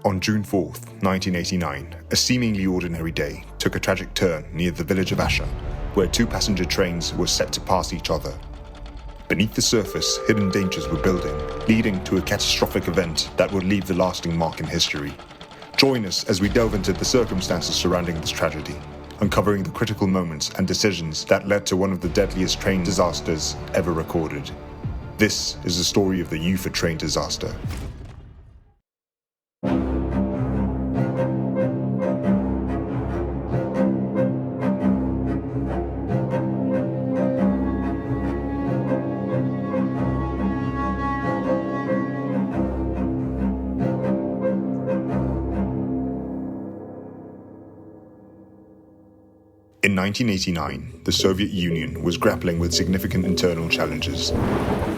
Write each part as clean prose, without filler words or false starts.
On June 4th, 1989, a seemingly ordinary day took a tragic turn near the village of Asha, where two passenger trains were set to pass each other. Beneath the surface, hidden dangers were building, leading to a catastrophic event that would leave the lasting mark in history. Join us as we delve into the circumstances surrounding this tragedy, uncovering the critical moments and decisions that led to one of the deadliest train disasters ever recorded. This is the story of the UFA train disaster. In 1989, the Soviet Union was grappling with significant internal challenges.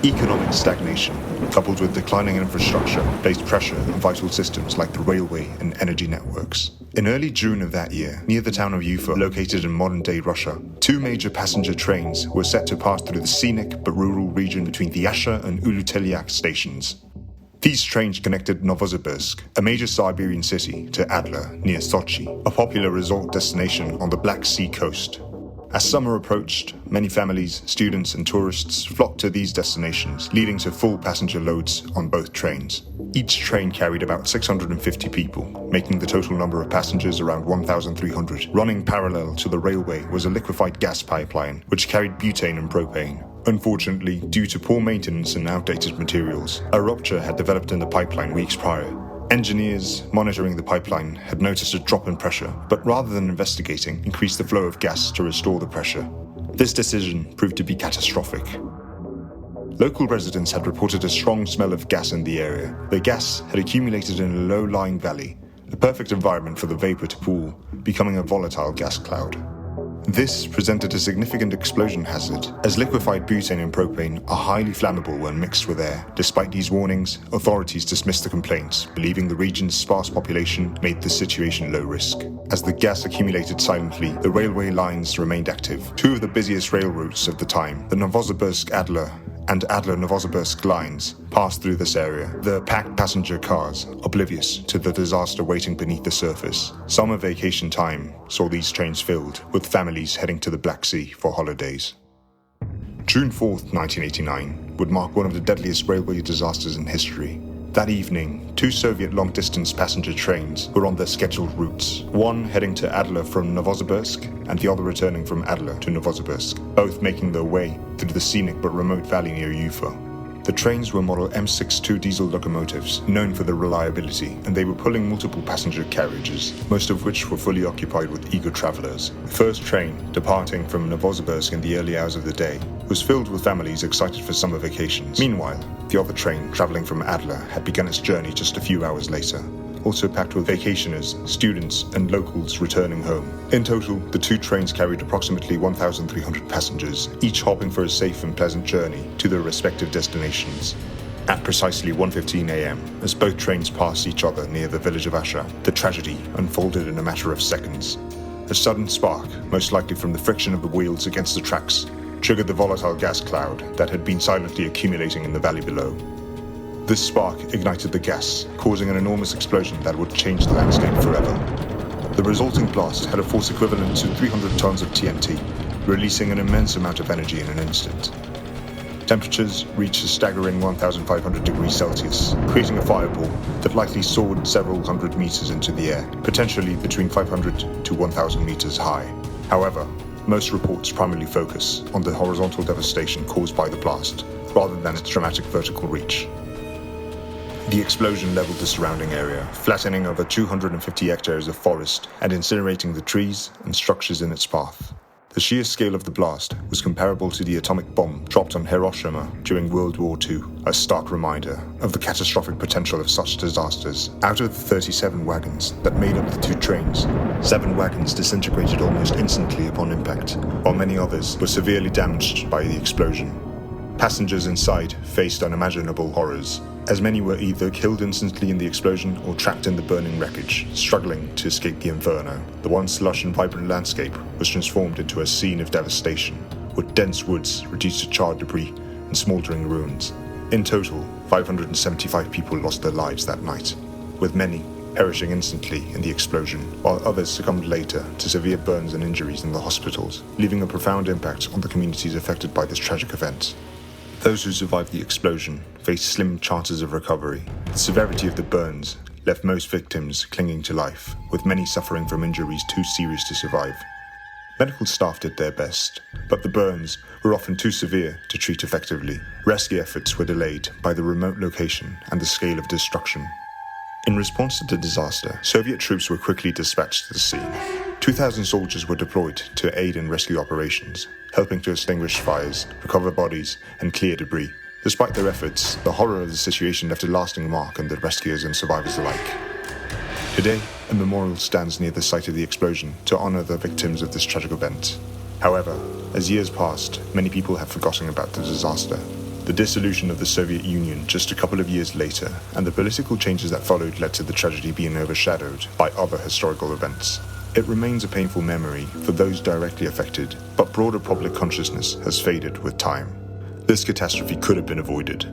Economic stagnation, coupled with declining infrastructure, placed pressure on vital systems like the railway and energy networks. In early June of that year, near the town of Ufa, located in modern-day Russia, two major passenger trains were set to pass through the scenic but rural region between the Asha and Ulutelyak stations. These trains connected Novosibirsk, a major Siberian city, to Adler, near Sochi, a popular resort destination on the Black Sea coast. As summer approached, many families, students and tourists flocked to these destinations, leading to full passenger loads on both trains. Each train carried about 650 people, making the total number of passengers around 1,300. Running parallel to the railway was a liquefied gas pipeline, which carried butane and propane. Unfortunately, due to poor maintenance and outdated materials, a rupture had developed in the pipeline weeks prior. Engineers monitoring the pipeline had noticed a drop in pressure, but rather than investigating, increased the flow of gas to restore the pressure. This decision proved to be catastrophic. Local residents had reported a strong smell of gas in the area. The gas had accumulated in a low-lying valley, a perfect environment for the vapor to pool, becoming a volatile gas cloud. This presented a significant explosion hazard, as liquefied butane and propane are highly flammable when mixed with air. Despite these warnings, authorities dismissed the complaints, believing the region's sparse population made the situation low risk. As the gas accumulated silently, the railway lines remained active. Two of the busiest rail routes of the time, the Novosibirsk-Adler and Adler-Novosibirsk lines, passed through this area, the packed passenger cars oblivious to the disaster waiting beneath the surface. Summer vacation time saw these trains filled, with families heading to the Black Sea for holidays. June 4th, 1989 would mark one of the deadliest railway disasters in history. That evening, two Soviet long-distance passenger trains were on their scheduled routes, one heading to Adler from Novosibirsk and the other returning from Adler to Novosibirsk, both making their way through the scenic but remote valley near Ufa. The trains were model M62 diesel locomotives, known for their reliability, and they were pulling multiple passenger carriages, most of which were fully occupied with eager travelers. The first train, departing from Novosibirsk in the early hours of the day, was filled with families excited for summer vacations. Meanwhile, the other train, traveling from Adler, had begun its journey just a few hours later, also packed with vacationers, students, and locals returning home. In total, the two trains carried approximately 1,300 passengers, each hoping for a safe and pleasant journey to their respective destinations. At precisely 1:15 a.m., as both trains passed each other near the village of Asha, the tragedy unfolded in a matter of seconds. A sudden spark, most likely from the friction of the wheels against the tracks, triggered the volatile gas cloud that had been silently accumulating in the valley below. This spark ignited the gas, causing an enormous explosion that would change the landscape forever. The resulting blast had a force equivalent to 300 tons of TNT, releasing an immense amount of energy in an instant. Temperatures reached a staggering 1,500 degrees Celsius, creating a fireball that likely soared several hundred meters into the air, potentially between 500 to 1,000 meters high. However, most reports primarily focus on the horizontal devastation caused by the blast, rather than its dramatic vertical reach. The explosion leveled the surrounding area, flattening over 250 hectares of forest and incinerating the trees and structures in its path. The sheer scale of the blast was comparable to the atomic bomb dropped on Hiroshima during World War II, a stark reminder of the catastrophic potential of such disasters. Out of the 37 wagons that made up the two trains, 7 wagons disintegrated almost instantly upon impact, while many others were severely damaged by the explosion. Passengers inside faced unimaginable horrors, as many were either killed instantly in the explosion or trapped in the burning wreckage, struggling to escape the inferno. The once lush and vibrant landscape was transformed into a scene of devastation, with dense woods reduced to charred debris and smoldering ruins. In total, 575 people lost their lives that night, with many perishing instantly in the explosion, while others succumbed later to severe burns and injuries in the hospitals, leaving a profound impact on the communities affected by this tragic event. Those who survived the explosion faced slim chances of recovery. The severity of the burns left most victims clinging to life, with many suffering from injuries too serious to survive. Medical staff did their best, but the burns were often too severe to treat effectively. Rescue efforts were delayed by the remote location and the scale of destruction. In response to the disaster, Soviet troops were quickly dispatched to the scene. 2,000 soldiers were deployed to aid in rescue operations, helping to extinguish fires, recover bodies, and clear debris. Despite their efforts, the horror of the situation left a lasting mark on the rescuers and survivors alike. Today, a memorial stands near the site of the explosion to honor the victims of this tragic event. However, as years passed, many people have forgotten about the disaster. The dissolution of the Soviet Union just a couple of years later, and the political changes that followed led to the tragedy being overshadowed by other historical events. It remains a painful memory for those directly affected, but broader public consciousness has faded with time. This catastrophe could have been avoided.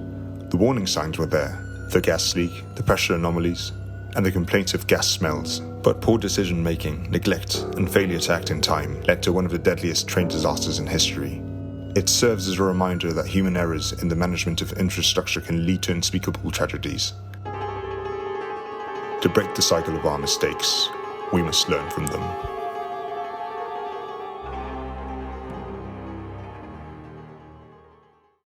The warning signs were there: the gas leak, the pressure anomalies, and the complaints of gas smells. But poor decision-making, neglect, and failure to act in time led to one of the deadliest train disasters in history. It serves as a reminder that human errors in the management of infrastructure can lead to unspeakable tragedies. To break the cycle of our mistakes, we must learn from them.